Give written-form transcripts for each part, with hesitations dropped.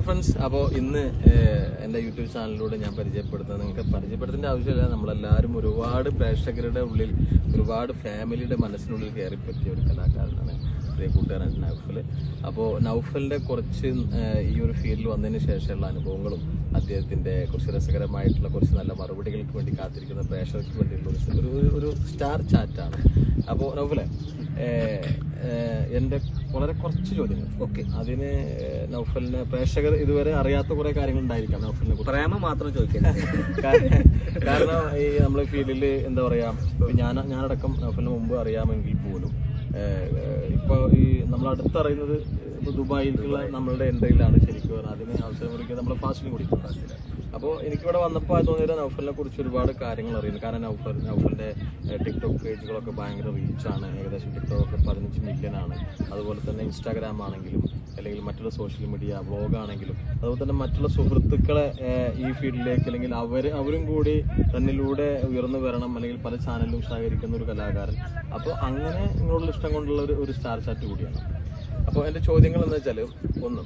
Friends, അപ്പോൾ ഇന്ന് എൻ്റെ യൂട്യൂബ് ചാനലിലൂടെ ഞാൻ പരിചയപ്പെടുത്തുന്നത്, നിങ്ങൾക്ക് പരിചയപ്പെടുത്തേണ്ട ആവശ്യമില്ല, നമ്മളെല്ലാവരും ഒരുപാട് പ്രേക്ഷകരുടെ ഉള്ളിൽ, ഒരുപാട് ഫാമിലിയുടെ മനസ്സിനുള്ളിൽ കയറിപ്പറ്റിയ ഒരു കലാകാരനാണ് പ്രിയ കൂട്ടുകാരൻ നൗഫൽ. അപ്പോൾ നൗഫലിൻ്റെ കുറച്ച് ഈ ഒരു ഫീൽഡിൽ വന്നതിന് ശേഷമുള്ള അനുഭവങ്ങളും അദ്ദേഹത്തിൻ്റെ കുറച്ച് രസകരമായിട്ടുള്ള കുറച്ച് നല്ല മറുപടികൾക്ക് വേണ്ടി കാത്തിരിക്കുന്ന പ്രേക്ഷകർക്ക് വേണ്ടിയുള്ള ഒരു സ്റ്റാർ ചാറ്റാണ്. അപ്പോൾ നൗഫലെ, എൻ്റെ വളരെ കുറച്ച് ചോദ്യങ്ങൾ. ഓക്കെ. അതിന് നൗഫലിനെ പ്രേക്ഷകർ ഇതുവരെ അറിയാത്ത കുറെ കാര്യങ്ങൾ ഉണ്ടായിരിക്കാം നൗഫലിനെ കുറിച്ച്. പ്രേമ മാത്രം ചോദിക്കുന്നത് കാരണം ഈ നമ്മളെ ഫീൽഡിൽ എന്താ പറയാ, ഞാനടക്കം നൗഫലിന് മുമ്പ് അറിയാമെങ്കിൽ പോലും ഇപ്പൊ ഈ നമ്മൾ അടുത്തറിയുന്നത് ദുബായിലേക്കുള്ള നമ്മളുടെ എൻട്രിയിലാണ്. ശരിക്കും പറഞ്ഞാൽ അതിന് അവസരം കൊടുക്കുക നമ്മളെ ഫാസ്റ്റിന് കുടിക്കും. അപ്പോൾ എനിക്കിവിടെ വന്നപ്പോൾ തോന്നിയത് നൗഫലിനെ കുറിച്ച് ഒരുപാട് കാര്യങ്ങൾ അറിയുന്നു. കാരണം നൗഫലിന്റെ ടിക്ടോക്ക് പേജുകളൊക്കെ ഭയങ്കര റീച്ചാണ്. ഏകദേശം ടിക്ടോക്ക് 15 മില്യൺ ആണ്. അതുപോലെ തന്നെ ഇൻസ്റ്റാഗ്രാം ആണെങ്കിലും അല്ലെങ്കിൽ മറ്റുള്ള സോഷ്യൽ മീഡിയ വ്ളോഗാണെങ്കിലും അതുപോലെ തന്നെ മറ്റുള്ള സുഹൃത്തുക്കളെ ഈ ഫീൽഡിലേക്ക് അല്ലെങ്കിൽ അവരും കൂടി തന്നിലൂടെ ഉയർന്നു വരണം, അല്ലെങ്കിൽ പല ചാനലിലും സഹകരിക്കുന്ന ഒരു കലാകാരൻ. അപ്പോൾ അങ്ങനെ നിങ്ങളുള്ള ഇഷ്ടം കൊണ്ടുള്ള ഒരു സ്റ്റാർ ചാറ്റ് കൂടിയാണ്. അപ്പോൾ എൻ്റെ ചോദ്യങ്ങൾ എന്ന് വെച്ചാൽ, ഒന്ന്,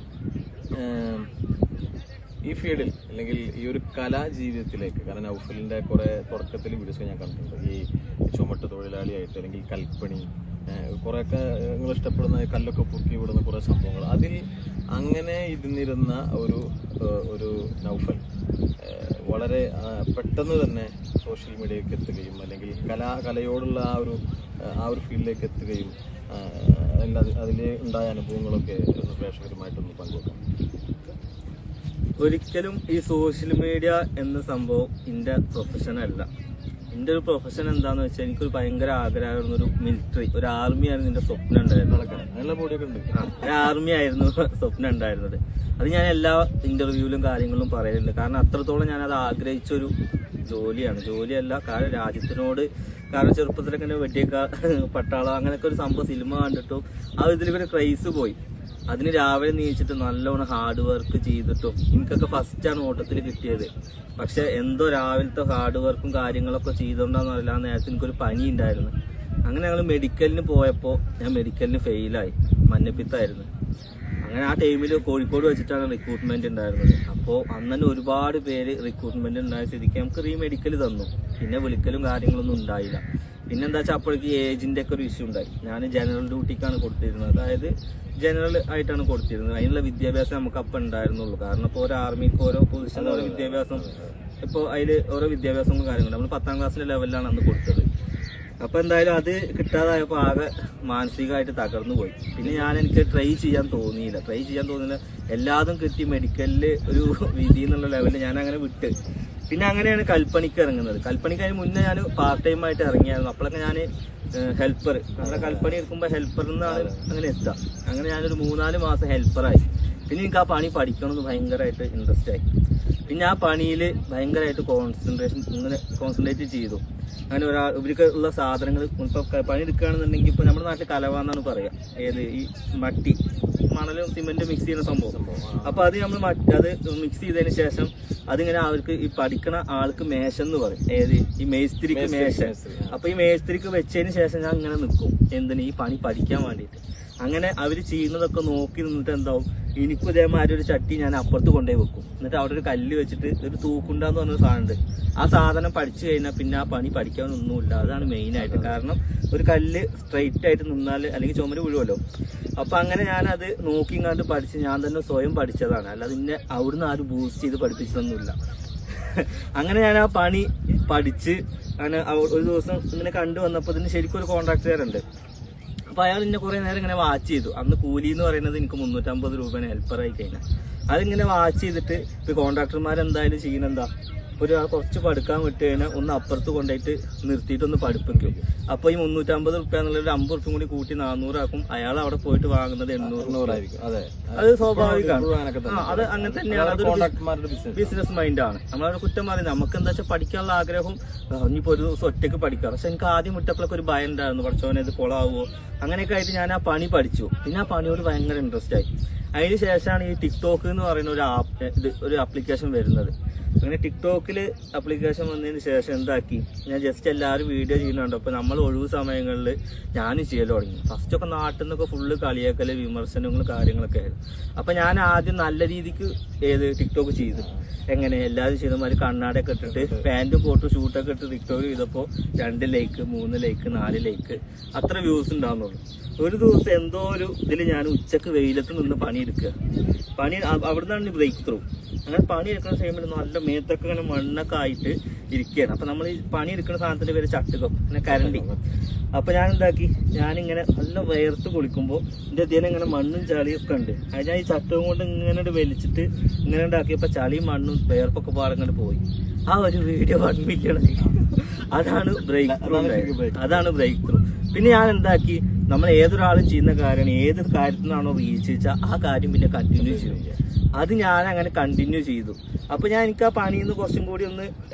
ഈ ഫീൽഡിൽ അല്ലെങ്കിൽ ഈ ഒരു കലാജീവിതത്തിലേക്ക്, കാരണം നൗഫലിൻ്റെ കുറേ തുടക്കത്തിൽ വീഡിയോസ് ഞാൻ കണ്ടിട്ടുണ്ട്, ഈ ചുമട്ട് തൊഴിലാളിയായിട്ട് അല്ലെങ്കിൽ കൽപ്പണി, കുറേയൊക്കെ നിങ്ങൾ ഇഷ്ടപ്പെടുന്ന കല്ലൊക്കെ പൊക്കി വിടുന്ന കുറേ സംഭവങ്ങൾ, അതിൽ അങ്ങനെ ഇരുന്നിരുന്ന ഒരു നൗഫൽ വളരെ പെട്ടെന്ന് തന്നെ സോഷ്യൽ മീഡിയയിലേക്ക് എത്തുകയും അല്ലെങ്കിൽ കലയോടുള്ള ആ ഒരു ഫീൽഡിലേക്ക് എത്തുകയും അതിൽ ഉണ്ടായ അനുഭവങ്ങളൊക്കെ ഒന്ന് പ്രേക്ഷകരുമായിട്ടൊന്ന് പങ്കുവെക്കാം. ഒരിക്കലും ഈ സോഷ്യൽ മീഡിയ എന്ന സംഭവം എൻ്റെ പ്രൊഫഷൻ അല്ല. എൻ്റെ ഒരു പ്രൊഫഷൻ എന്താന്ന് വെച്ചാൽ, എനിക്കൊരു ഭയങ്കര ആഗ്രഹമായിരുന്നു ഒരു മിലിറ്ററി, ഒരു ആർമി ആയിരുന്നു എൻ്റെ സ്വപ്നം ഉണ്ടായിരുന്നത്. ഒരു ആർമി ആയിരുന്നു സ്വപ്നം ഉണ്ടായിരുന്നത്. അത് ഞാൻ എല്ലാ ഇന്റർവ്യൂവിലും കാര്യങ്ങളിലും പറയുന്നുണ്ട്. കാരണം അത്രത്തോളം ഞാനത് ആഗ്രഹിച്ചൊരു ജോലിയല്ല. കാരണം രാജ്യത്തിനോട്, കാരണം ചെറുപ്പത്തിലൊക്കെ തന്നെ വെടിയേക്കാൾ പട്ടാളം അങ്ങനെയൊക്കെ ഒരു സംഭവം സിനിമ കണ്ടിട്ടും ആ ഇതിലൊരു ക്രൈസ് പോയി. അതിന് രാവിലെ നീച്ചിട്ട് നല്ലോണം ഹാർഡ് വർക്ക് ചെയ്തിട്ടും എനിക്കൊക്കെ ഫസ്റ്റാണ് ഓട്ടത്തിൽ കിട്ടിയത്. പക്ഷെ എന്തോ രാവിലത്തെ ഹാർഡ് വർക്കും കാര്യങ്ങളൊക്കെ ചെയ്തോണ്ടാന്ന് അറിയില്ല, ആ നേരത്തെ എനിക്കൊരു പനി ഉണ്ടായിരുന്നു. അങ്ങനെ ഞങ്ങൾ മെഡിക്കലിന് പോയപ്പോൾ ഞാൻ മെഡിക്കലിന് ഫെയിലായി, മഞ്ഞപ്പിത്തായിരുന്നു. അങ്ങനെ ആ ടൈമിൽ കോഴിക്കോട് വെച്ചിട്ടാണ് റിക്രൂട്ട്മെന്റ് ഉണ്ടായിരുന്നത്. അപ്പോൾ അന്ന് തന്നെ ഒരുപാട് പേര് റിക്രൂട്ട്മെന്റ് ഉണ്ടായ സ്ഥിതിക്ക് നമുക്ക് മെഡിക്കൽ തന്നു. പിന്നെ വിളിക്കലും കാര്യങ്ങളൊന്നും ഉണ്ടായില്ല. പിന്നെന്താ വെച്ചാൽ അപ്പോഴേക്ക് ഏജിന്റെ ഒക്കെ ഒരു ഇഷ്യൂ ഉണ്ടായി. ഞാൻ ജനറൽ ഡ്യൂട്ടിക്കാണ് കൊടുത്തിരുന്നത്, അതായത് ജനറൽ ആയിട്ടാണ് കൊടുത്തിരുന്നത്. അതിനുള്ള വിദ്യാഭ്യാസം നമുക്ക് അപ്പം ഉണ്ടായിരുന്നുള്ളൂ. കാരണം ഇപ്പോൾ ഓരോ ആർമിക്ക് ഓരോ പൊസിഷനിൽ ഓരോ വിദ്യാഭ്യാസം, ഇപ്പോൾ അതിൽ ഓരോ വിദ്യാഭ്യാസവും കാര്യങ്ങളും നമ്മൾ 10ാം ക്ലാസ്സിലെ ലെവലിലാണ് അന്ന് കൊടുത്തത്. അപ്പോൾ എന്തായാലും അത് കിട്ടാതായപ്പോൾ ആകെ മാനസികമായിട്ട് തകർന്നു പോയി. പിന്നെ എനിക്ക് ട്രൈ ചെയ്യാൻ തോന്നിയില്ല. എല്ലാതും കിട്ടി മെഡിക്കലിൽ ഒരു വിധി എന്നുള്ള ലെവലിൽ ഞാൻ അങ്ങനെ വിട്ട്. പിന്നെ അങ്ങനെയാണ് കൽപ്പണിക്ക് ഇറങ്ങുന്നത്. കൽപ്പണിക്ക് അതിന് മുന്നേ ഞാൻ പാർട്ട് ടൈം ആയിട്ട് ഇറങ്ങിയായിരുന്നു. അപ്പോഴൊക്കെ ഞാൻ ഹെൽപ്പർ, നമ്മുടെ കൽപ്പണി എടുക്കുമ്പോൾ ഹെൽപ്പറിൽ നിന്നാണ് അങ്ങനെ എത്തുക. അങ്ങനെ ഞാനൊരു 3-4 മാസം ഹെൽപ്പറായി. പിന്നെ എനിക്ക് ആ പണി പഠിക്കണമെന്ന് ഭയങ്കരമായിട്ട് ഇൻട്രസ്റ്റ് ആയി. പിന്നെ ആ പണിയിൽ ഭയങ്കരമായിട്ട് കോൺസെൻട്രേറ്റ് ചെയ്തു. അങ്ങനെ ഇവർക്ക് ഉള്ള സാധനങ്ങൾ ഇപ്പോൾ പണി എടുക്കുകയാണെന്നുണ്ടെങ്കിൽ, ഇപ്പോൾ നമ്മുടെ നാട്ടിൽ കലവാന്നാണ് പറയുക, ഏത് ഈ മട്ടി, മണലും സിമെന്റും മിക്സ് ചെയ്യുന്ന സംഭവം. അപ്പോൾ അത് നമ്മൾ അത് മിക്സ് ചെയ്തതിന് ശേഷം അതിങ്ങനെ അവർക്ക് ഈ പഠിക്കണ ആൾക്ക് മേശ എന്ന് പറയും, ഏത് ഈ മേസ്ത്രിക്ക് മേശ. അപ്പൊ ഈ മേസ്ത്രിക്ക് വെച്ചതിന് ശേഷം ഞാൻ ഇങ്ങനെ നിൽക്കും, എന്തിന് ഈ പണി പഠിക്കാൻ വേണ്ടിയിട്ട്. അങ്ങനെ അവർ ചെയ്യുന്നതൊക്കെ നോക്കി നിന്നിട്ട് എന്താവും, എനിക്കും ഇതേമാതിരി ഒരു ചട്ടി ഞാൻ അപ്പുറത്ത് കൊണ്ടുപോയി വെക്കും. എന്നിട്ട് അവിടെ ഒരു കല്ല് വെച്ചിട്ട് ഒരു തൂക്കുണ്ടാന്ന് പറഞ്ഞൊരു സാധനമുണ്ട്. ആ സാധനം പഠിച്ചു കഴിഞ്ഞാൽ പിന്നെ ആ പണി പഠിക്കാനൊന്നുമില്ല. അതാണ് മെയിനായിട്ട്. കാരണം ഒരു കല്ല് സ്ട്രെയിറ്റ് ആയിട്ട് നിന്നാൽ അല്ലെങ്കിൽ ചുമര് വീഴുമല്ലോ. അപ്പൊ അങ്ങനെ ഞാനത് നോക്കിങ്ങാണ്ട് പഠിച്ച് ഞാൻ തന്നെ സ്വയം പഠിച്ചതാണ്. അല്ലാതെ പിന്നെ അവിടുന്ന് ആരും ബൂസ്റ്റ് ചെയ്ത് പഠിപ്പിച്ചതൊന്നുമില്ല. അങ്ങനെ ഞാൻ ആ പണി പഠിച്ച് അങ്ങനെ ഒരു ദിവസം ഇങ്ങനെ കണ്ടു വന്നപ്പോൾ ഇതിന് ശരിക്കും ഒരു കോൺട്രാക്ടറുണ്ട്. അപ്പൊ അയാൾ എന്നെ കുറെ നേരം ഇങ്ങനെ വാച്ച് ചെയ്തു. അന്ന് കൂലി എന്ന് പറയുന്നത് എനിക്ക് 350 രൂപയാണ് ഹെൽപ്പറായി കഴിഞ്ഞാൽ. അതിങ്ങനെ വാച്ച് ചെയ്തിട്ട് ഇപ്പൊ കോൺട്രാക്ടർമാരെന്തായാലും ചെയ്യണെന്താ, ഒരാൾ കുറച്ച് പഠിക്കാൻ വിട്ട് കഴിഞ്ഞാൽ ഒന്ന് അപ്പുറത്ത് കൊണ്ടുപോയിട്ട് നിർത്തിയിട്ടൊന്ന് പഠിപ്പിക്കും. അപ്പൊ ഈ 350 റുപ്യ എന്നുള്ളത് 50 റുപ്യ കൂടി കൂട്ടി 400 ആക്കും. അയാൾ അവിടെ പോയിട്ട് വാങ്ങുന്നത് 800 ആയിരിക്കും. അത് സ്വാഭാവികമാണ്. അത് അങ്ങനെ തന്നെയാണ്. അതൊരു ബിസിനസ് മൈൻഡാണ്. നമ്മളവിടെ കുറ്റം പറയുന്നത്. നമുക്ക് എന്താ വെച്ചാൽ പഠിക്കാനുള്ള ആഗ്രഹവും, ഇനിയിപ്പോ ഒരു ദിവസം ഒറ്റയ്ക്ക് പഠിക്കാം. പക്ഷെ എനിക്ക് ആദ്യം വിട്ടപ്പോഴൊക്കെ ഒരു ഭയം ഉണ്ടായിരുന്നു, പഠിച്ചവനെ ഇത് കൊളാവോ അങ്ങനെയൊക്കെ ആയിട്ട് ഞാൻ ആ പണി പഠിച്ചു. പിന്നെ ആ പണിയോട് ഭയങ്കര ഇൻട്രസ്റ്റ് ആയി. അതിന് ശേഷമാണ് ഈ ടിക്ടോക്ക് എന്ന് പറയുന്ന ഒരു ആപ്ലിക്കേഷൻ വരുന്നത്. അങ്ങനെ ടിക്ടോക്കിൽ ആപ്ലിക്കേഷൻ വന്നതിന് ശേഷം എന്താക്കി, ഞാൻ ജസ്റ്റ് എല്ലാവരും വീഡിയോ ചെയ്യുന്നുണ്ട്. അപ്പോൾ നമ്മൾ ഒഴിവ് സമയങ്ങളിൽ ഞാനും ചെയ്യൽ തുടങ്ങി. ഫസ്റ്റൊക്കെ നാട്ടിൽ നിന്നൊക്കെ ഫുള്ള് കളിയാക്കല്, വിമർശനങ്ങളും കാര്യങ്ങളൊക്കെ ആയിരുന്നു. അപ്പം ഞാൻ ആദ്യം നല്ല രീതിക്ക് ടിക്ടോക്ക് ചെയ്തു. എങ്ങനെ എല്ലാവരും ചെയ്തമാതിരി കണ്ണാടൊക്കെ ഇട്ടിട്ട് പാൻറ്റും കോട്ടും ഷൂട്ടൊക്കെ ഇട്ട് ടിക്ടോക്ക് ചെയ്തപ്പോൾ 2 ലൈക്ക് 3 ലൈക്ക് 4 ലൈക്ക് അത്ര വ്യൂസ് ഉണ്ടാകുന്നുള്ളൂ. ഒരു ദിവസം എന്തോ ഒരു ഇതിൽ ഞാൻ ഉച്ചക്ക് വെയിലത്ത് നിന്ന് പണിയെടുക്കുക. അവിടെ നിന്നാണ് ബ്രേക്ക് ത്രൂ. അങ്ങനെ പണിയെടുക്കുന്ന ടൈമിൽ നല്ല മേത്തൊക്കെ ഇങ്ങനെ മണ്ണൊക്കെ ആയിട്ട് ഇരിക്കുകയാണ്. അപ്പം നമ്മൾ ഈ പണിയെടുക്കുന്ന സാധനത്തിൻ്റെ പേര് ചട്ടുകം, പിന്നെ കരണ്ടി. അപ്പം ഞാൻ എന്താക്കി, ഞാനിങ്ങനെ നല്ല വയർത്ത് കുളിക്കുമ്പോൾ എൻ്റെ അധ്യയനം ഇങ്ങനെ മണ്ണും ചളിയും ഒക്കെ ഉണ്ട്. അത് ഞാൻ ഈ ചട്ടവും കൊണ്ട് ഇങ്ങനെ വലിച്ചിട്ട് ഇങ്ങനെ ഉണ്ടാക്കിയപ്പോൾ ചളിയും മണ്ണും വയർപ്പൊക്കെ പാടങ്ങോട്ട് പോയി. ആ ഒരു വീഡിയോ 1 മില്യൺ ആയി. അതാണ് ബ്രേക്ക് ത്രൂ. അതാണ് ബ്രേക്ക് ത്രൂ. പിന്നെ ഞാൻ എന്താക്കി, നമ്മൾ ഏതൊരാളും ചെയ്യുന്ന കാര്യമാണ്, ഏത് കാര്യത്തിനാണോ റീച്ച് വെച്ചാൽ ആ കാര്യം പിന്നെ കണ്ടിന്യൂ ചെയ്യും. അത് ഞാൻ അങ്ങനെ കണ്ടിന്യൂ ചെയ്തു. അപ്പോൾ എനിക്ക് ആ പണിയിൽ നിന്ന് കുറച്ചും കൂടി ഒന്ന്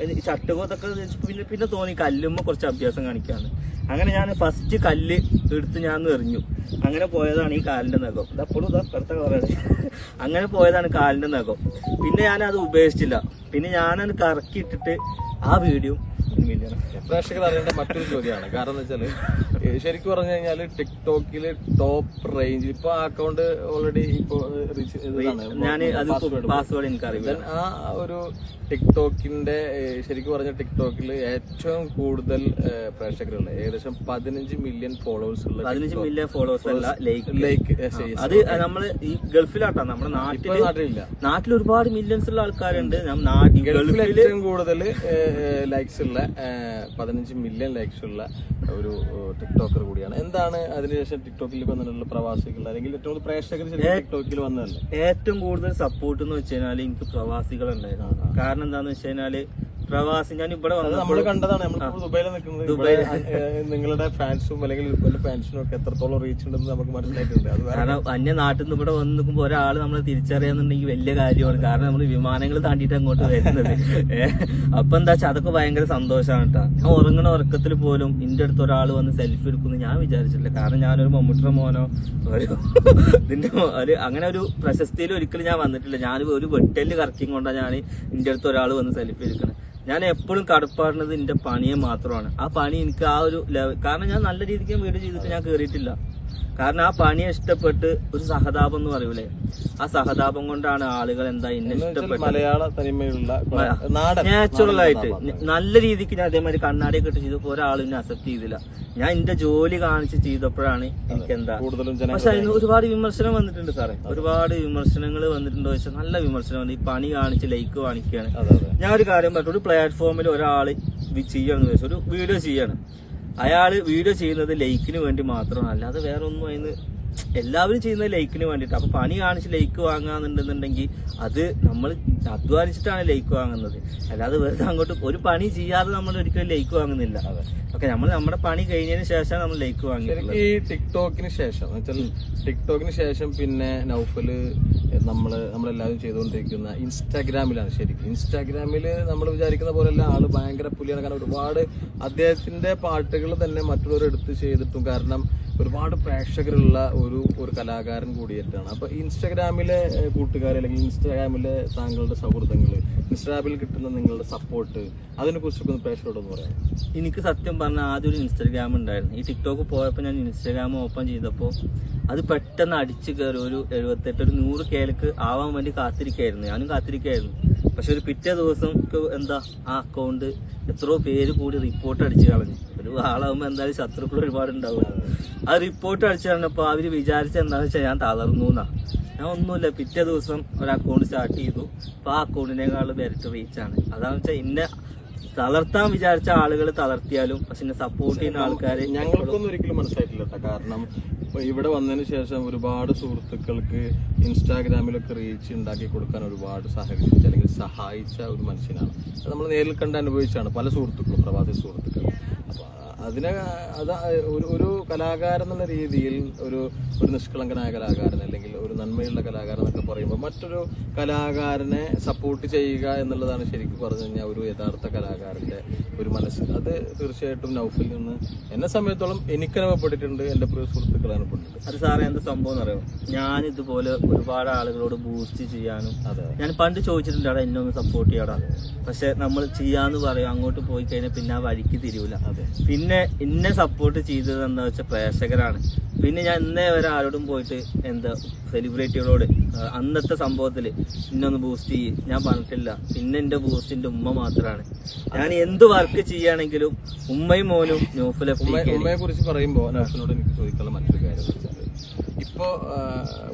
ചട്ടുകോതൊക്കെ പിന്നെ തോന്നി കല്ലുമ്പോൾ കുറച്ച് അഭ്യാസം കാണിക്കാന്ന്. അങ്ങനെ ഞാൻ ഫസ്റ്റ് കല്ല് എടുത്ത് ഞാൻ എറിഞ്ഞു. അങ്ങനെ പോയതാണ് ഈ കാലിൻ്റെ നഖം. ഇതപ്പോഴും ഇതടുത്ത കുറേ അങ്ങനെ പോയതാണ് കാലിൻ്റെ നഖം. പിന്നെ ഞാനത് ഉപേക്ഷിച്ചില്ല. പിന്നെ ഞാനത് കറക്കിയിട്ടിട്ട് ആ വീഡിയോ പ്രേക്ഷകർ അറിയേണ്ട മറ്റൊരു ചോദ്യമാണ്. കാരണം എന്താ വെച്ചാല് ശരിക്കും പറഞ്ഞു കഴിഞ്ഞാല് ടിക്ടോക്കില് ടോപ്പ് റേഞ്ച് ഇപ്പൊ അക്കൗണ്ട് ഓൾറെഡി ഇപ്പൊ ഞാൻ അത് പാസ്വേഡ് എനിക്കറിയില്ല. ആ ഒരു ടിക്ടോക്കിന്റെ ശരിക്കും പറഞ്ഞ ടിക്ടോക്കില് ഏറ്റവും കൂടുതൽ പ്രേക്ഷകരുള്ള ഏകദേശം 15 മില്യൺ ഫോളോവേഴ്സ് ഉള്ള 15 മില്യൺ ഫോളോവേഴ്സ് അല്ല, ലൈക്ക് അത് നമ്മള് ഈ ഗൾഫിലാട്ടാ. നമ്മുടെ നാട്ടിലില്ല. നാട്ടിൽ ഒരുപാട് മില്യൺസ് ഉള്ള ആൾക്കാരുണ്ട്. ഗൾഫിൽ ഏറ്റവും കൂടുതൽ ലൈക്സ് ഉള്ള 15 മില്യൺ ലൈക്സ് ഉള്ള ഒരു ടിക്ടോക്കർ കൂടിയാണ്. എന്താണ് അതിനുശേഷം ടിക്ടോക്കിൽ വന്നിട്ടുള്ള പ്രവാസികൾ അല്ലെങ്കിൽ ഏറ്റവും കൂടുതൽ പ്രേക്ഷകർ ടിക്ടോക്കിൽ വന്നതല്ലേ? ഏറ്റവും കൂടുതൽ സപ്പോർട്ട് എന്ന് വെച്ച് കഴിഞ്ഞാൽ എനിക്ക് പ്രവാസികൾ ഉണ്ടായിരുന്നു. കാരണം എന്താന്ന് വെച്ച് കഴിഞ്ഞാല് പ്രവാസി ഞാൻ ഇവിടെ നമ്മൾ കണ്ടതാണ്. നമ്മൾ ദുബൈയിൽ നിൽക്കുന്നത്. നിങ്ങളുടെ ഫാൻസും അല്ലെങ്കിൽ ഫാൻസിനും ഒക്കെ എത്രത്തോളം റീച്ച് ഉണ്ടെന്ന് നമുക്ക് മനസ്സിലായിട്ടുണ്ട്. കാരണം അന്യ നാട്ടിൽ നിന്ന് ഇവിടെ വന്ന് നിൽക്കുമ്പോൾ ഒരാൾ നമ്മളെ തിരിച്ചറിയാന്നുണ്ടെങ്കിൽ വലിയ കാര്യമാണ്. കാരണം നമ്മൾ വിമാനങ്ങൾ താണ്ടിയിട്ട് അങ്ങോട്ട് വരുന്നത്. അപ്പൊ എന്താ വെച്ചാൽ അതൊക്കെ ഭയങ്കര സന്തോഷമാണ് കേട്ടോ. ഞാൻ ഉറങ്ങണ ഉറക്കത്തിൽ പോലും എന്റെ അടുത്ത് ഒരാൾ വന്ന് സെൽഫി എടുക്കുന്നു ഞാൻ വിചാരിച്ചിട്ടില്ല. കാരണം ഞാനൊരു മമ്മൂട്ടിയുടെ മോനോ ഇതിന്റെ അങ്ങനെ ഒരു പ്രശസ്തിയിൽ ഒരിക്കലും ഞാൻ വന്നിട്ടില്ല. ഞാൻ ഒരു വെട്ടല് കറക്കിങ് കൊണ്ടാണ് ഞാൻ എന്റെ അടുത്ത് ഒരാൾ വന്ന് സെൽഫി എടുക്കണം. ഞാൻ എപ്പോഴും കടപ്പാടുന്നത് എന്റെ പണിയെ മാത്രമാണ്. ആ പണി എനിക്ക് ആ ഒരു ലെവൽ, കാരണം ഞാൻ നല്ല രീതിക്ക് വീഡിയോ ചെയ്തിട്ട് ഞാൻ കയറിയിട്ടില്ല. കാരണം ആ പണിയെ ഇഷ്ടപ്പെട്ട് ഒരു സഹതാപം എന്ന് പറയൂലേ, ആ സഹതാപം കൊണ്ടാണ് ആളുകൾ എന്താ എന്നെ ഇഷ്ടപ്പെട്ടത്. മലയാള തനിമയുള്ള നാച്ചുറൽ ആയിട്ട് നല്ല രീതിക്ക് ഞാൻ അതേമാതിരി കണ്ണാടിയൊക്കെ ഇട്ട് ചെയ്തപ്പോൾ ഒരാളും എന്നെ അക്സെപ്റ്റ് ചെയ്തില്ല. ഞാൻ എന്റെ ജോലി കാണിച്ച് ചെയ്തപ്പോഴാണ് എനിക്ക് എന്താ. പക്ഷെ അതിന് ഒരുപാട് വിമർശനം വന്നിട്ടുണ്ട് സാറേ. ഒരുപാട് വിമർശനങ്ങൾ വന്നിട്ടുണ്ടോ ചോദിച്ചാൽ നല്ല വിമർശനം വന്നു. ഈ പണി കാണിച്ച് ലൈക്ക് കാണിക്കുകയാണ്. ഞാൻ ഒരു കാര്യം പറഞ്ഞു, ഒരു പ്ലാറ്റ്ഫോമിൽ ഒരാൾ ചെയ്യണമെന്ന് ചോദിച്ചാൽ ഒരു വീഡിയോ ചെയ്യണം. അയാള് വീഡിയോ ചെയ്യുന്നത് ലൈക്കിന് വേണ്ടി മാത്രമാണ്, അല്ലാതെ വേറെ ഒന്നും അതിന് എല്ലാവരും ചെയ്യുന്നത് ലൈക്കിന് വേണ്ടിയിട്ട്. അപ്പൊ പണി കാണിച്ച് ലൈക്ക് വാങ്ങാന്നുണ്ടെന്നുണ്ടെങ്കിൽ അത് നമ്മൾ അധ്വാനിച്ചിട്ടാണ് ലൈക്ക് വാങ്ങുന്നത്, അല്ലാതെ വെറുതെ അങ്ങോട്ട് ഒരു പണി ചെയ്യാതെ നമ്മൾ ഒരിക്കലും ലൈക്ക് വാങ്ങുന്നില്ല. ഓക്കെ, നമ്മൾ നമ്മുടെ പണി കഴിഞ്ഞതിന് ശേഷം നമ്മൾ ലൈക്ക് വാങ്ങി. ഈ ടിക്ടോക്കിന് ശേഷം പിന്നെ നൗഫല് നമ്മളെല്ലാവരും ചെയ്തുകൊണ്ടിരിക്കുന്ന ഇൻസ്റ്റാഗ്രാമിലാണ്. ശരിക്കും ഇൻസ്റ്റാഗ്രാമിൽ നമ്മൾ വിചാരിക്കുന്ന പോലെയല്ല ആള് ഭയങ്കര പുലിയാണ്. കാരണം ഒരുപാട് അദ്ദേഹത്തിന്റെ പാട്ടുകൾ തന്നെ മറ്റുള്ളവർ എടുത്ത് ചെയ്തിട്ടും, കാരണം ഒരുപാട് പ്രേക്ഷകരുള്ള ഒരു കലാകാരൻ കൂടിയിട്ടാണ്. അപ്പൊ ഇൻസ്റ്റാഗ്രാമിലെ കൂട്ടുകാർ അല്ലെങ്കിൽ ഇൻസ്റ്റാഗ്രാമിലെ താങ്കളുടെ സൗഹൃദങ്ങള്, ഇൻസ്റ്റാഗ്രാമിൽ കിട്ടുന്ന നിങ്ങളുടെ സപ്പോർട്ട്, അതിനെ കുറിച്ചൊക്കെ പ്രേക്ഷകരോടൊന്ന് പറയാം. എനിക്ക് സത്യം പറഞ്ഞാൽ ആദ്യം ഒരു ഇൻസ്റ്റാഗ്രാം ഉണ്ടായിരുന്നു. ഈ ടിക്ടോക്ക് പോയപ്പോൾ ഞാൻ ഇൻസ്റ്റാഗ്രാം ഓപ്പൺ ചെയ്തപ്പോൾ അത് പെട്ടെന്ന് അടിച്ചു കയറി ഒരു 78 ഒരു 100 കേലക്ക് ആവാൻ വേണ്ടി കാത്തിരിക്കായിരുന്നു. ഞാനും കാത്തിരിക്കായിരുന്നു. പക്ഷെ ഒരു പിറ്റേ ദിവസം എന്താ ആ അക്കൗണ്ട് എത്രയോ പേര് കൂടി റിപ്പോർട്ട് അടിച്ചു കളഞ്ഞു. ഒരു ആളാകുമ്പോൾ എന്തായാലും ശത്രുക്കൾ ഒരുപാടുണ്ടാവും. ആ റിപ്പോർട്ട് അടിച്ചു കളഞ്ഞപ്പോൾ അവര് വിചാരിച്ച എന്താണെന്ന് വെച്ചാൽ ഞാൻ തളർന്നു എന്നാ. ഞാൻ ഒന്നുമില്ല, പിറ്റേ ദിവസം ഒരു അക്കൗണ്ട് സ്റ്റാർട്ട് ചെയ്തു. അപ്പൊ ആ അക്കൗണ്ടിനേക്കാൾ ഇരട്ടി റീച്ചാണ്. അതാണെന്ന് വെച്ചാൽ ഇന്നെ തളർത്താൻ വിചാരിച്ച ആളുകൾ തളർത്തിയാലും പക്ഷെ എന്നെ സപ്പോർട്ട് ചെയ്യുന്ന ആൾക്കാർ ഞങ്ങൾക്കൊന്നും ഒരിക്കലും മനസ്സിലായിട്ടില്ല. കാരണം ഇവിടെ വന്നതിന് ശേഷം ഒരുപാട് സുഹൃത്തുക്കൾക്ക് ഇൻസ്റ്റാഗ്രാമിലൊക്കെ റീച്ച് ഉണ്ടാക്കി കൊടുക്കാൻ ഒരുപാട് സഹകരിച്ച അല്ലെങ്കിൽ സഹായിച്ച ഒരു മനുഷ്യനാണ്. നമ്മൾ നേരിൽ കണ്ട് അനുഭവിച്ചാണ് പല സുഹൃത്തുക്കളും, പ്രവാസി സുഹൃത്തുക്കളും. അപ്പൊ ഒരു കലാകാരൻ എന്നുള്ള രീതിയിൽ ഒരു നിഷ്കളങ്കനായ കലാകാരൻ അല്ലെങ്കിൽ ഒരു നന്മയുള്ള കലാകാരൻ എന്നൊക്കെ പറയുമ്പോൾ മറ്റൊരു കലാകാരനെ സപ്പോർട്ട് ചെയ്യുക എന്നുള്ളതാണ് ശരിക്കും പറഞ്ഞു കഴിഞ്ഞാൽ ഒരു യഥാർത്ഥ കലാകാരന്റെ ഒരു മനസ്സ്. അത് തീർച്ചയായിട്ടും നൗഫലിൽ നിന്ന് എന്നെ സമയത്തോളം എനിക്ക് അനുഭവപ്പെട്ടിട്ടുണ്ട്, എന്റെ പ്രിയ സുഹൃത്തുക്കൾ അനുഭവപ്പെട്ടിട്ടുണ്ട്. അത് സാറേ എന്താ സംഭവം എന്നറിയോ, ഞാൻ ഇതുപോലെ ഒരുപാട് ആളുകളോട് ബൂസ്റ്റ് ചെയ്യാനും ഞാൻ പണ്ട് ചോദിച്ചിട്ടുണ്ട് അവിടെ എന്നെ ഒന്ന് സപ്പോർട്ട് ചെയ്യാടാ, പക്ഷെ നമ്മൾ ചെയ്യാന്ന് പറയും, അങ്ങോട്ട് പോയി കഴിഞ്ഞാൽ പിന്നെ ആ വഴിക്ക് തിരിയൂല. പിന്നെ എന്നെ സപ്പോർട്ട് ചെയ്തത് എന്താ വെച്ചാൽ പ്രേക്ഷകരാണ്. പിന്നെ ഞാൻ ഇന്നേ വരെ ആരോടും പോയിട്ട് എന്താ സെലിബ്രിറ്റികളോട് അന്നത്തെ സംഭവത്തിൽ ഇന്നൊന്ന് ബൂസ്റ്റ് ചെയ്യും ഞാൻ പറഞ്ഞിട്ടില്ല. പിന്നെ എന്റെ ബൂസ്റ്റിന്റെ ഉമ്മ മാത്രമാണ്. ഞാൻ എന്ത് വർക്ക് ചെയ്യുകയാണെങ്കിലും ഉമ്മയും മോനും നൗഫൽ ഉമ്മയെ കുറിച്ച് പറയുമ്പോൾ നൗഫലിനോട് എനിക്ക് ചോദിക്കാനുള്ള മറ്റൊരു കാര്യം എന്ന് വെച്ചാൽ ഇപ്പോ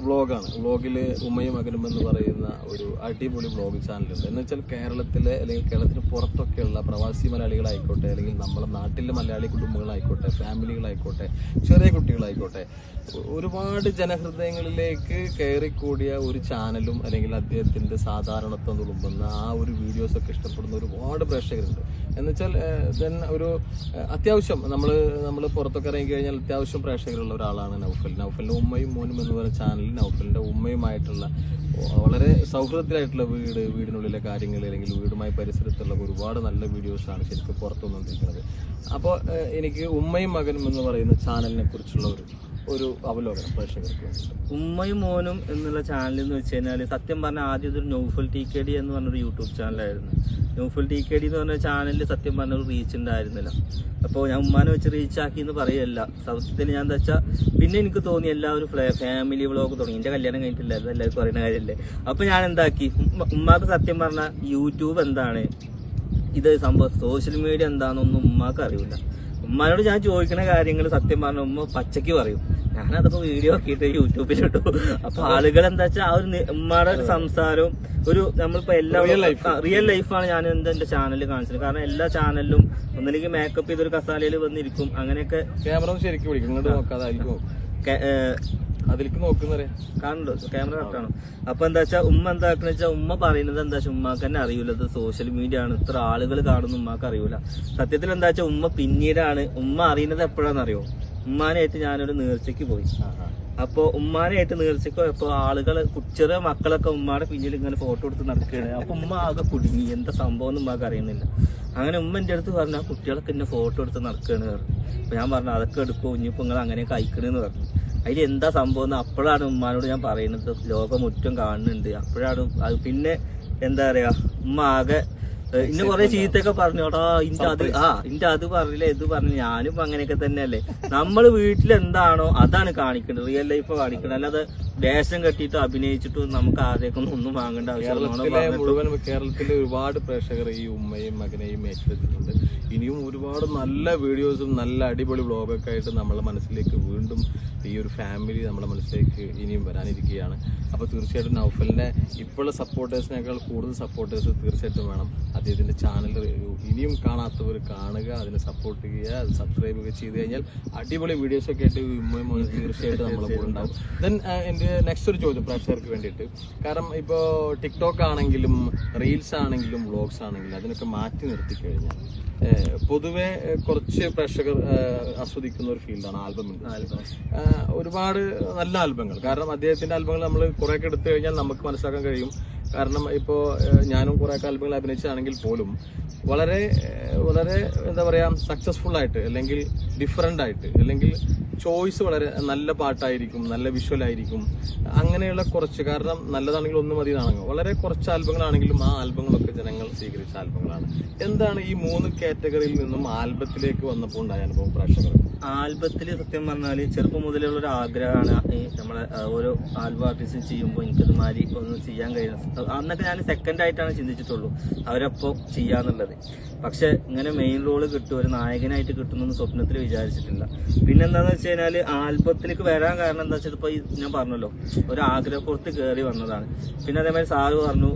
വ്ളോഗാണ്. വ്ളോഗില് ഉമ്മയും മകനും എന്ന് പറയുന്ന ഒരു അടിപൊളി വ്ളോഗ് ചാനലുണ്ട്. എന്ന് വെച്ചാൽ കേരളത്തിലെ അല്ലെങ്കിൽ കേരളത്തിന് പുറത്തൊക്കെയുള്ള പ്രവാസി മലയാളികളായിക്കോട്ടെ, അല്ലെങ്കിൽ നമ്മുടെ നാട്ടിലെ മലയാളി കുടുംബങ്ങളായിക്കോട്ടെ, ഫാമിലികളായിക്കോട്ടെ, ചെറിയ കുട്ടികളായിക്കോട്ടെ, ഒരുപാട് ജനഹൃദയങ്ങളിലേക്ക് കയറിക്കൂടിയ ഒരു ചാനലും അല്ലെങ്കിൽ അദ്ദേഹത്തിന്റെ സാധാരണത്വം തുളുമ്പുന്ന ആ ഒരു വീഡിയോസ് ഒക്കെ ഇഷ്ടപ്പെടുന്ന ഒരുപാട് പ്രേക്ഷകരുണ്ട്. എന്നുവെച്ചാൽ ഒരു അത്യാവശ്യം നമ്മൾ പുറത്തൊക്കെ ഇറങ്ങി കഴിഞ്ഞാൽ അത്യാവശ്യം പ്രേക്ഷകരുള്ള ഒരാളാണ് നൗഫൽ. നൗഫലിന്റെ ഉമ്മയും മോനും എന്ന് പറയുന്ന ചാനലിൽ നൗഫലിന്റെ ഉമ്മയുമായിട്ടുള്ള വളരെ സൗഹൃദത്തിലായിട്ടുള്ള വീടിനുള്ളിലെ കാര്യങ്ങൾ അല്ലെങ്കിൽ വീടുമായി പരിസരത്തുള്ള ഒരുപാട് നല്ല വീഡിയോസാണ് ശരിക്കും പുറത്തു വന്നുകൊണ്ടിരിക്കുന്നത്. അപ്പോൾ എനിക്ക് ഉമ്മയും മകനും എന്ന് പറയുന്ന ചാനലിനെ കുറിച്ചുള്ള ഒരു അവലോകനം പ്രേക്ഷകർക്ക്. ഉമ്മയും മോനും എന്നുള്ള ചാനൽ എന്ന് വെച്ച് കഴിഞ്ഞാൽ സത്യം പറഞ്ഞാൽ ആദ്യം ഇതൊരു നൗഫൽ TKD എന്ന് പറഞ്ഞൊരു യൂട്യൂബ് ചാനലായിരുന്നു. നൗഫൽ TKD എന്ന് പറഞ്ഞ ചാനലിൽ സത്യം പറഞ്ഞ ഒരു റീച്ച് ഉണ്ടായിരുന്നില്ല. അപ്പോൾ ഞാൻ ഉമ്മാനെ വെച്ച് റീച്ച് ആക്കി എന്ന് പറയല്ല, സത്യത്തിൽ ഞാൻ എന്താ വെച്ചാൽ പിന്നെ എനിക്ക് തോന്നി എല്ലാവരും ഫാമിലി വ്ളോഗ് തുടങ്ങി. എൻ്റെ കല്യാണം കഴിഞ്ഞിട്ടില്ലായിരുന്നു, എല്ലാവർക്കും പറയുന്ന കാര്യമല്ലേ. അപ്പോൾ ഞാൻ എന്താക്കി, ഉമ്മാക്ക് സത്യം പറഞ്ഞാൽ യൂട്യൂബ് എന്താണ്, ഇത് സംഭവം സോഷ്യൽ മീഡിയ എന്താണെന്നൊന്നും ഉമ്മാക്ക് അറിയില്ല. ഉമ്മാനോട് ഞാൻ ചോദിക്കുന്ന കാര്യങ്ങൾ സത്യം പറഞ്ഞ ഉമ്മ പച്ചയ്ക്ക് പറയും. ഞാനതൊക്കെ വീഡിയോ ആക്കിയിട്ട് യൂട്യൂബിലിട്ടു. അപ്പൊ ആളുകൾ എന്താ വെച്ചാൽ ആ ഒരു ഉമ്മയുടെ ഒരു സംസാരവും ഒരു നമ്മളിപ്പോ എല്ലാ റിയൽ ലൈഫാണ് ഞാൻ എന്റെ ചാനലിൽ കാണിച്ചത്. കാരണം എല്ലാ ചാനലിലും ഒന്നിലേക്ക് മേക്കപ്പ് ചെയ്തൊരു കസാലയിൽ വന്നിരിക്കും, അങ്ങനെയൊക്കെ ക്യാമറ ശരിക്കും വിളിക്കും, ഇങ്ങോട്ട് നോക്കാതെ അതിലേക്ക് നോക്കുന്നേ കാണുന്നുണ്ടോ, ക്യാമറ കറക്റ്റാണ്. അപ്പൊ എന്താ വെച്ചാൽ ഉമ്മ എന്താക്കണ വെച്ചാൽ ഉമ്മ പറയുന്നത് എന്താ വെച്ചാൽ ഉമ്മാക്ക് തന്നെ അറിയൂല ഇത് സോഷ്യൽ മീഡിയ ആണ്, ഇത്ര ആളുകൾ കാണുന്നു ഉമ്മാക്ക് അറിയൂല. സത്യത്തിൽ എന്താ വെച്ചാൽ ഉമ്മ പിന്നീടാണ് ഉമ്മ അറിയുന്നത്. എപ്പോഴാണെന്ന് അറിയോ, ഉമ്മാനായിട്ട് ഞാനൊരു നേർച്ചയ്ക്ക് പോയി. അപ്പൊ ഉമ്മാനായിട്ട് നേർച്ചയ്ക്ക് പോയപ്പോ ആളുകള് ചെറിയ മക്കളൊക്കെ ഉമ്മാടെ പിന്നിൽ ഇങ്ങനെ ഫോട്ടോ എടുത്ത് നടക്കുകയാണ്. അപ്പൊ ഉമ്മ ആകെ കുടുങ്ങി, എന്താ സംഭവം എന്ന് ഉമ്മാക്ക് അറിയുന്നില്ല. അങ്ങനെ ഉമ്മ എന്റെ അടുത്ത് പറഞ്ഞു ആ കുട്ടികളൊക്കെ എന്നെ ഫോട്ടോ എടുത്ത് നടക്കുകയാണ് പറഞ്ഞു. അപ്പൊ ഞാൻ പറഞ്ഞു അതൊക്കെ എടുക്കും, ഇനിയിപ്പോ നിങ്ങൾ അങ്ങനെയൊക്കെ അയക്കണെന്ന് പറഞ്ഞു. അതിൽ എന്താ സംഭവം എന്ന് അപ്പോഴാണ് ഉമ്മാനോട് ഞാൻ പറയുന്നത്, ലോകം മുറ്റം കാണുന്നുണ്ട്. അപ്പോഴാണ് അത് പിന്നെ എന്താ പറയാ ഉമ്മ ആകെ ഇന്നെ കുറെ ചീത്തൊക്കെ പറഞ്ഞോടാ, ഇന്റെ അത് പറഞ്ഞില്ല ഇത് പറഞ്ഞു. ഞാനും അങ്ങനെയൊക്കെ തന്നെയല്ലേ, നമ്മള് വീട്ടിലെന്താണോ അതാണ് കാണിക്കേണ്ടത്, റിയൽ ലൈഫ് കാണിക്കണം. അല്ലാതെ വേഷം കെട്ടിയിട്ട് അഭിനയിച്ചിട്ടും നമുക്ക് ആരെയൊക്കെ ഒന്നും വാങ്ങേണ്ട ആവശ്യമില്ല. കേരളത്തിലെ ഒരുപാട് പ്രേക്ഷകർ ഈ ഉമ്മയും മകനെയും ഏറ്റെടുത്തിട്ടുണ്ട്. ഇനിയും ഒരുപാട് നല്ല വീഡിയോസും നല്ല അടിപൊളി വ്ളോഗൊക്കെ ആയിട്ട് നമ്മളെ മനസ്സിലേക്ക് വീണ്ടും ഈ ഒരു ഫാമിലി നമ്മുടെ മനസ്സിലേക്ക് ഇനിയും വരാനിരിക്കുകയാണ്. അപ്പോൾ തീർച്ചയായിട്ടും നൗഫലിന്റെ ഇപ്പോഴുള്ള സപ്പോർട്ടേഴ്സിനേക്കാൾ കൂടുതൽ സപ്പോർട്ടേഴ്സ് തീർച്ചയായിട്ടും വേണം. അദ്ദേഹത്തിന്റെ ചാനൽ ഇനിയും കാണാത്തവർ കാണുക, അതിനെ സപ്പോർട്ട് ചെയ്യുക, അത് സബ്സ്ക്രൈബ് ഒക്കെ ചെയ്ത് കഴിഞ്ഞാൽ അടിപൊളി വീഡിയോസ് ഒക്കെ ആയിട്ട് ഉമ്മയും തീർച്ചയായിട്ടും നമ്മളെ കൂടെ ഉണ്ടാവും. ദെൻ എൻ്റെ നെക്സ്റ്റ് ഒരു ചോദ്യം പ്രേക്ഷകർക്ക് വേണ്ടിയിട്ട്, കാരണം ഇപ്പോൾ ടിക്ടോക്ക് ആണെങ്കിലും റീൽസ് ആണെങ്കിലും വ്ളോഗ്സ് ആണെങ്കിലും അതിനൊക്കെ മാറ്റി നിർത്തിക്കഴിഞ്ഞാൽ പൊതുവെ കുറച്ച് പ്രേക്ഷകർ ആസ്വദിക്കുന്ന ഒരു ഫീൽഡാണ് ആൽബം ഇൻഡസ്ട്രി. ഒരുപാട് നല്ല ആൽബങ്ങൾ, കാരണം അദ്ദേഹത്തിന്റെ ആൽബങ്ങൾ നമ്മൾ കുറേയൊക്കെ എടുത്തു കഴിഞ്ഞാൽ നമുക്ക് മനസ്സിലാക്കാൻ കഴിയും. കാരണം ഇപ്പോൾ ഞാനും കുറേയൊക്കെ ആൽബങ്ങൾ അഭിനയിച്ചാണെങ്കിൽ പോലും വളരെ വളരെ എന്താ പറയുക സക്സസ്ഫുൾ ആയിട്ട് അല്ലെങ്കിൽ ഡിഫറെൻ്റ് ആയിട്ട് അല്ലെങ്കിൽ ചോയ്സ് വളരെ നല്ല പാട്ടായിരിക്കും, നല്ല വിഷ്വലായിരിക്കും, അങ്ങനെയുള്ള കുറച്ച്, കാരണം നല്ലതാണെങ്കിൽ ഒന്നും മതി എന്നാണെങ്കിൽ വളരെ കുറച്ച് ആൽബങ്ങളാണെങ്കിലും ആ ആൽബങ്ങളൊക്കെ ജനങ്ങൾ സ്വീകരിച്ച ആൽബങ്ങളാണ്. എന്താണ് ഈ 3 കാറ്റഗറിയിൽ നിന്നും ആൽബത്തിലേക്ക് വന്നപ്പോൾ ഉണ്ടായ അനുഭവം പ്രേക്ഷകർ? ആൽബത്തിൽ സത്യം പറഞ്ഞാൽ ചെറുപ്പം മുതലുള്ള ഒരു ആഗ്രഹമാണ് നമ്മളെ ഓരോ ആൽബം ആർട്ടിസ്റ്റ് ചെയ്യുമ്പോൾ എനിക്കത് മാറി ഒന്ന് ചെയ്യാൻ കഴിയുന്നത്. അന്നൊക്കെ ഞാൻ സെക്കൻഡ് ആയിട്ടാണ് ചിന്തിച്ചിട്ടുള്ളൂ അവരപ്പോൾ ചെയ്യാന്നുള്ളത്. പക്ഷെ ഇങ്ങനെ മെയിൻ റോള് കിട്ടും, ഒരു നായകനായിട്ട് കിട്ടുമെന്ന് സ്വപ്നത്തിൽ വിചാരിച്ചിട്ടില്ല. പിന്നെന്താന്ന് വെച്ച് കഴിഞ്ഞാൽ ആൽബത്തിലേക്ക് വരാൻ കാരണം എന്താ വെച്ചാൽ ഇപ്പോൾ ഞാൻ പറഞ്ഞല്ലോ ഒരു ആഗ്രഹപ്പുറത്ത് കയറി വന്നതാണ്. പിന്നെ അതേമാതിരി സാറ് പറഞ്ഞു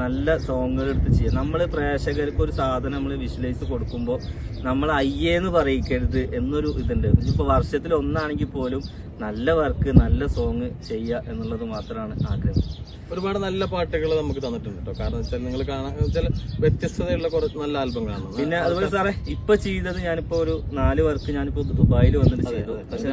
നല്ല സോങ്ങുകൾ എടുത്ത് ചെയ്യാം. നമ്മൾ പ്രേക്ഷകർക്ക് ഒരു സാധനം നമ്മൾ വിഷ്വലൈസ് കൊടുക്കുമ്പോൾ നമ്മൾ അയ്യേന്ന് പറയിക്കരുത് എന്നൊരു ഇതുണ്ട്. ഇനിയിപ്പോൾ വർഷത്തിൽ ഒന്നാണെങ്കിൽ പോലും നല്ല വർക്ക് നല്ല സോങ് ചെയ്യുക എന്നുള്ളത് മാത്രമാണ് ആഗ്രഹം. ഒരുപാട് നല്ല പാട്ടുകൾ നമുക്ക് തന്നിട്ടുണ്ട് കേട്ടോ. കാരണം വെച്ചാൽ നിങ്ങൾ കാണാൻ വെച്ചാൽ വ്യത്യസ്തതയുള്ള കുറച്ച് നല്ല ആൽബങ്ങളാണ്. പിന്നെ അതുപോലെ സാറേ ഇപ്പൊ ചെയ്തത് ഞാനിപ്പോ ഒരു 4 വർക്ക് ഞാനിപ്പോ ദുബായിൽ വന്നിട്ട് ചെയ്തു. പക്ഷെ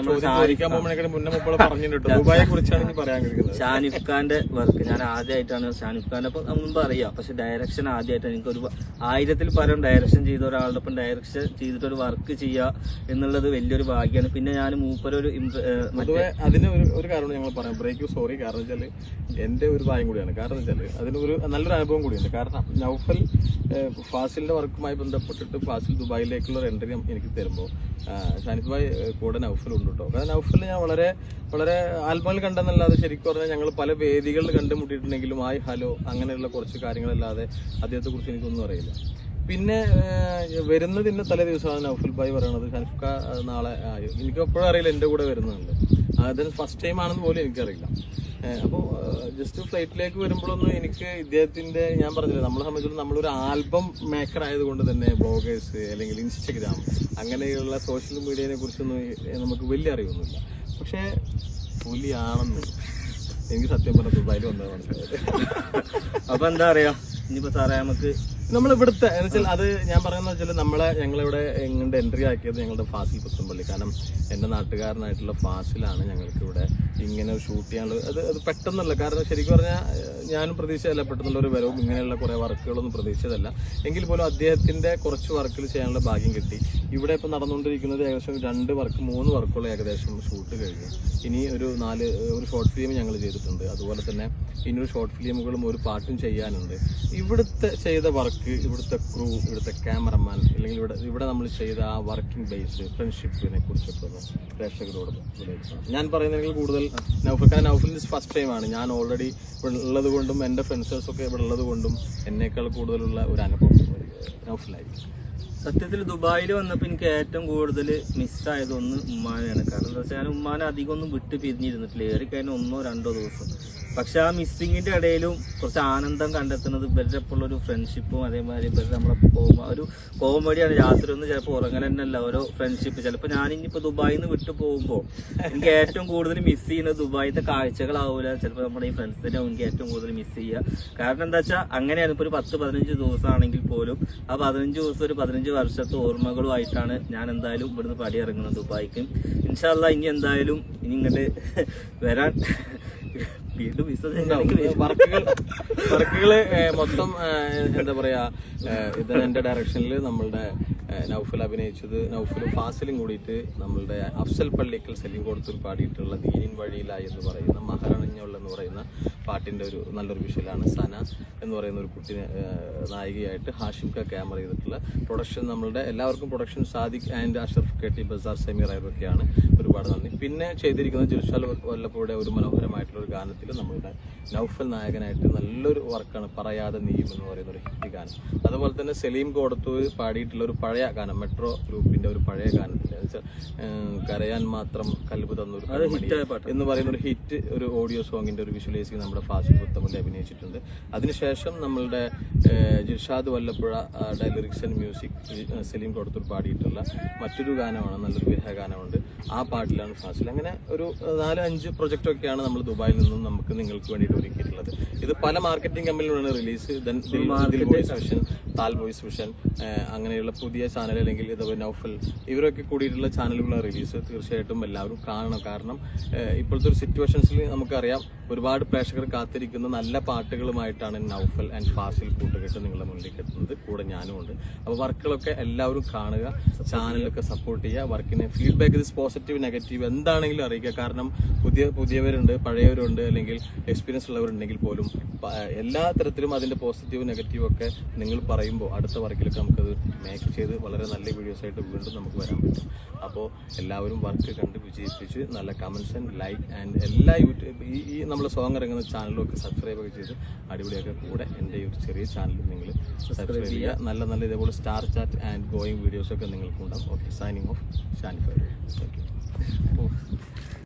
ദുബായെ കുറിച്ചാണ് പറയാൻ കഴിയുന്നത്. ഷാനിഫ് ഖാന്റെ വർക്ക് ഞാൻ ആദ്യമായിട്ടാണ് ഷാനിഫ് ഖാന്റെ ഒപ്പം മുമ്പ് അറിയാം, പക്ഷെ ഡയറക്ഷൻ ആദ്യമായിട്ടാണ്. എനിക്കൊരു 1000-ൽ പരം ഡയറക്ഷൻ ചെയ്ത ഒരാളുടെ ഒപ്പം ഡയറക്ഷൻ ചെയ്തിട്ട് ഒരു വർക്ക് ചെയ്യുക എന്നുള്ളത് വലിയൊരു ഭാഗ്യമാണ്. പിന്നെ ഞാൻ മൂപ്പരൊരു പൊതുവെ അതിന് ഒരു കാരണം ഞങ്ങൾ പറയാം, ബ്രേക്ക് സോറി. കാരണം വെച്ചാൽ എന്റെ ഒരു ഭാഗം കൂടിയാണ്. കാരണം വെച്ചാൽ അതിനൊരു നല്ലൊരു അനുഭവം കൂടിയുണ്ട്. കാരണം നൗഫൽ ഫാസിലിന്റെ വർക്കുമായി ബന്ധപ്പെട്ടിട്ട് ഫാസിൽ ദുബായിലേക്കുള്ള ഒരു എൻട്രി എനിക്ക് തരുമ്പോൾ ഷാനിഫ് ഭായ് കൂടെ നൗഫൽ ഉണ്ട് കേട്ടോ. കാരണം നൗഫൽ ഞാൻ വളരെ വളരെ ആൽബങ്ങൾ കണ്ടെന്നല്ലാതെ ശരിക്കും പറഞ്ഞാൽ ഞങ്ങൾ പല വേദികളിൽ കണ്ടുമുട്ടിയിട്ടുണ്ടെങ്കിലും ഹായ് ഹലോ അങ്ങനെയുള്ള കുറച്ച് കാര്യങ്ങളല്ലാതെ അദ്ദേഹത്തെ കുറിച്ച് എനിക്കൊന്നും അറിയില്ല. പിന്നെ വരുന്നതിന്റെ തലേ ദിവസമാണ് നൗഫൽ ഭായ് പറയണത് ഷാനിഫ് ഖാ നാളെ എനിക്ക് എപ്പോഴും അറിയില്ല എൻ്റെ കൂടെ വരുന്നുണ്ട്. അതിന് ഫസ്റ്റ് ടൈം ആണെന്ന് പോലും എനിക്കറിയില്ല. അപ്പോൾ ജസ്റ്റ് ഫ്ലൈറ്റിലേക്ക് വരുമ്പോഴൊന്നും എനിക്ക് ഇദ്ദേഹത്തിന്റെ ഞാൻ പറഞ്ഞില്ല, നമ്മളെ സംബന്ധിച്ചിടത്തോളം നമ്മളൊരു ആൽബം മേക്കർ ആയതുകൊണ്ട് തന്നെ ബ്ലോഗേഴ്സ് അല്ലെങ്കിൽ ഇൻസ്റ്റഗ്രാം അങ്ങനെയുള്ള സോഷ്യൽ മീഡിയനെ കുറിച്ചൊന്നും നമുക്ക് വലിയ അറിവൊന്നുമില്ല. പക്ഷേ പുലിയാണെന്ന് എനിക്ക് സത്യം പറഞ്ഞ ദുബായിൽ വന്നത് മനസ്സിലായത്. അപ്പൊ എന്താ പറയാ ഇനിയിപ്പോ സാറേ നമുക്ക് നമ്മളിവിടുത്തെ എന്നുവെച്ചാൽ അത് ഞാൻ പറയുന്നത് വെച്ചാൽ ഞങ്ങളിവിടെ എങ്ങോട്ട് എൻട്രി ആക്കിയത് ഞങ്ങളുടെ ഫാസിൽ പുത്തമ്പള്ളി. കാരണം എൻ്റെ നാട്ടുകാരനായിട്ടുള്ള ഫാസിലാണ് ഞങ്ങൾക്ക് ഇവിടെ ഇങ്ങനെ ഷൂട്ട് ചെയ്യാനുള്ളത്. അത് പെട്ടെന്നല്ല. കാരണം ശരിക്കും പറഞ്ഞാൽ ഞാനും പ്രതീക്ഷയല്ല പെട്ടെന്നുള്ള ഒരു വരവും ഇങ്ങനെയുള്ള കുറേ വർക്കുകളൊന്നും പ്രതീക്ഷിച്ചതല്ല. എങ്കിൽ പോലും അദ്ദേഹത്തിൻ്റെ കുറച്ച് വർക്കുകൾ ചെയ്യാനുള്ള ഭാഗ്യം കിട്ടി. ഇവിടെ ഇപ്പോൾ നടന്നുകൊണ്ടിരിക്കുന്നത് ഏകദേശം 2 വർക്ക് 3 വർക്കുകൾ ഏകദേശം ഷൂട്ട് കഴിഞ്ഞു. ഇനി ഒരു ഷോർട്ട് ഫിലിം ഞങ്ങൾ ചെയ്തിട്ടുണ്ട്. അതുപോലെ തന്നെ ഇനിയൊരു ഷോർട്ട് ഫിലിമുകളും ഒരു പാട്ടും ചെയ്യാനുണ്ട്. ഇവിടുത്തെ ചെയ്ത വർക്ക്, ഇവിടുത്തെ ക്രൂ, ഇവിടുത്തെ ക്യാമറമാൻ, അല്ലെങ്കിൽ ഇവിടെ നമ്മൾ ചെയ്ത ആ വർക്കിംഗ് ബേസ്, ഫ്രണ്ട്ഷിപ്പിനെ കുറിച്ചൊക്കെ ഒന്ന് പ്രേക്ഷകരോട് വിലയിരുത്തണം. ഞാൻ പറയുന്നതെങ്കിൽ കൂടുതൽ നൗഫലിന്റെ ഫസ്റ്റ് ടൈമാണ്. ഞാൻ ഓൾറെഡി ഇവിടെ ഉള്ളത് കൊണ്ടും എൻ്റെ ഫ്രണ്ട്സൊക്കെ ഇവിടെ ഉള്ളത് കൊണ്ടും എന്നേക്കാൾ കൂടുതലുള്ള ഒരു അനുഭവം നൗഫലായിരിക്കും. സത്യത്തിൽ ദുബായിൽ വന്നപ്പോൾ എനിക്ക് ഏറ്റവും കൂടുതൽ മിസ്സായത് ഒന്ന് ഉമ്മാനെയാണ്. കാരണം എന്താ വെച്ചാൽ ഞാൻ ഉമ്മാനെ അധികം ഒന്നും വിട്ട് പിരിഞ്ഞിരുന്നിട്ടില്ല. ഏറിക്കഴിഞ്ഞ 1-2 ദിവസം. പക്ഷെ ആ മിസ്സിങ്ങിന്റെ ഇടയിലും കുറച്ച് ആനന്ദം കണ്ടെത്തുന്നത് ഇവരുടെ ഒപ്പമുള്ള ഒരു ഫ്രണ്ട്ഷിപ്പും അതേമാതിരി ഇവരുടെ നമ്മളെ ഒരു കോമഡിയാണ്. രാത്രി ഒന്നും ചിലപ്പോൾ ഉറങ്ങൽ തന്നെയല്ല ഓരോ ഫ്രണ്ട്ഷിപ്പ്. ചിലപ്പോൾ ഞാനിപ്പോൾ ദുബായിൽ നിന്ന് വിട്ടു പോകുമ്പോൾ എനിക്ക് ഏറ്റവും കൂടുതൽ മിസ് ചെയ്യുന്നത് ദുബായിത്തെ കാഴ്ചകളാവില്ല, ചിലപ്പോൾ നമ്മുടെ ഈ ഫ്രണ്ട്സിനെ എനിക്ക് ഏറ്റവും കൂടുതൽ മിസ് ചെയ്യുക. കാരണം എന്താ വെച്ചാൽ അങ്ങനെയാണ്. ഇപ്പോൾ ഒരു 10-15 ദിവസമാണെങ്കിൽ പോലും ആ 15 ദിവസം ഒരു 15 വർഷത്തെ ഓർമ്മകളുമായിട്ടാണ് ഞാൻ എന്തായാലും ഇവിടുന്ന് പടിയിറങ്ങുന്നത് ദുബായിക്ക്. ഇൻഷാ അല്ലാഹ് ഇനി എന്തായാലും ഇനി ഇങ്ങോട്ട് വരാൻ വീണ്ടും വർക്കുകള് മൊത്തം എന്താ പറയാ, ഇത് എന്റെ ഡയറക്ഷനിൽ നമ്മളുടെ നൗഫൽ അഭിനയിച്ചത്, നൗഫലും ഫാസിലും കൂടിയിട്ട് നമ്മളുടെ അഫ്സൽ പള്ളിക്കൽ സലീം കൊടുത്തൂർ പാടിയിട്ടുള്ള ദീനിൻ വഴിയിലായി എന്ന് പറയുന്ന മഹറണിഞ്ഞോൾ എന്ന് പറയുന്ന പാട്ടിന്റെ ഒരു നല്ലൊരു വിഷ്വലാണ്. സന എന്ന് പറയുന്ന ഒരു കുട്ടിനെ നായികയായിട്ട് ഹാഷിം ഖാ ക്യാമറ ചെയ്തിട്ടുള്ള പ്രൊഡക്ഷൻ. നമ്മളുടെ എല്ലാവർക്കും പ്രൊഡക്ഷൻ സാദിഖ് ആൻഡ് അഷറഫ് കെട്ടി, ബസാർ സമീർ അയർവൊക്കെയാണ്. ഒരുപാട് നന്ദി. പിന്നെ ചെയ്തിരിക്കുന്നത് ജിൽഷാൽ വല്ലപ്പോഴുടെ ഒരു മനോഹരമായിട്ടുള്ള ഒരു ഗാനത്തിൽ നമ്മളുടെ നൗഫൽ നായകനായിട്ട് നല്ലൊരു വർക്കാണ് പറയാതെ നീയും എന്ന് പറയുന്ന ഒരു ഹിറ്റ് ഗാനം. അതുപോലെ തന്നെ സലീം കൊടുത്തൂർ പാടിയിട്ടുള്ള ഒരു പഴയ ഗാനം, മെട്രോ ഗ്രൂപ്പിന്റെ ഒരു പഴയ ഗാനത്തിൽ കരയാൻ മാത്രം കൽബ് തന്നൊരു എന്ന് പറയുന്ന ഒരു ഹിറ്റ് ഒരു ഓഡിയോ സോങ്ങിന്റെ ഒരു വിഷ്വലൈസിംഗ് നമ്മുടെ ഫാസിൽ പുത്തമ്പള്ളി അഭിനയിച്ചിട്ടുണ്ട്. അതിനുശേഷം നമ്മളുടെ Jirshad Vallappuzha lyrics and music Saleem Koduthoor പാടിയിട്ടുള്ള മറ്റൊരു ഗാനമാണ്, നല്ലൊരു വിരഹ ഗാനമുണ്ട്. ആ പാട്ടിലാണ് ഫാസിൽ. അങ്ങനെ ഒരു 4-5 പ്രൊജക്റ്റൊക്കെയാണ് നമ്മൾ ദുബായിൽ നിന്നും നമുക്ക് നിങ്ങൾക്ക് വേണ്ടിയിട്ട് ഒരുക്കിയിട്ടുള്ളത്. ഇത് പല മാർക്കറ്റിംഗ് കമ്പനികളാണ് റിലീസ്. താൽ വോയിസ് വിഷൻ അങ്ങനെയുള്ള പുതിയ ചാനൽ, അല്ലെങ്കിൽ ഇതുപോലെ നൗഫൽ, ഇവരൊക്കെ കൂടിയിട്ടുള്ള ചാനലുകളാണ് റിലീസ്. തീർച്ചയായിട്ടും എല്ലാവരും കാണണം. കാരണം ഇപ്പോഴത്തെ ഒരു സിറ്റുവേഷൻസിൽ നമുക്കറിയാം ഒരുപാട് പ്രേക്ഷകർ കാത്തിരിക്കുന്ന നല്ല പാട്ടുകളുമായിട്ടാണ് നൗഫൽ ആൻഡ് ഫാസിൽ കൂട്ടുകെട്ട് നിങ്ങളുടെ മുന്നിലേക്ക് എത്തുന്നത്. കൂടെ ഞാനും ഉണ്ട്. അപ്പോൾ വർക്കുകളൊക്കെ എല്ലാവരും കാണുക, ചാനലൊക്കെ സപ്പോർട്ട് ചെയ്യുക. വർക്കിന് ഫീഡ്ബാക്ക് ഇത് പോസിറ്റീവ് നെഗറ്റീവ് എന്താണെങ്കിലും അറിയിക്കുക. കാരണം പുതിയവരുണ്ട്, പഴയവരുണ്ട്, അല്ലെങ്കിൽ എക്സ്പീരിയൻസ് ഉള്ളവരുണ്ടെങ്കിൽ പോലും എല്ലാ തരത്തിലും അതിന്റെ പോസിറ്റീവ് നെഗറ്റീവ് ഒക്കെ നിങ്ങൾ പറയുമ്പോൾ അടുത്ത വർക്കിലൊക്കെ നമുക്കത് മേക്ക് ചെയ്ത് വളരെ നല്ല വീഡിയോസ് ആയിട്ട് വീണ്ടും നമുക്ക് വരാൻ പറ്റും. അപ്പോൾ എല്ലാവരും വർക്ക് കണ്ട് വിജയിപ്പിച്ച് നല്ല കമൻസ് ആൻഡ് ലൈക്ക് ആൻഡ് എല്ലാ യൂട്യൂബ് ഈ നമ്മൾ സോങ് ഇറങ്ങുന്ന ചാനലും ഒക്കെ സബ്സ്ക്രൈബ് ഒക്കെ ചെയ്ത് അടിപൊളിയൊക്കെ കൂടെ എൻ്റെ ഈ ഒരു ചെറിയ ചാനലും നിങ്ങൾ സബ്സ്ക്രൈബ് ചെയ്യുക. നല്ല നല്ല ഇതേപോലെ സ്റ്റാർ ചാറ്റ് ആൻഡ് ഗോയിങ് വീഡിയോസൊക്കെ നിങ്ങൾക്കുണ്ടാകും. Okay, signing off Shanif. Thank U.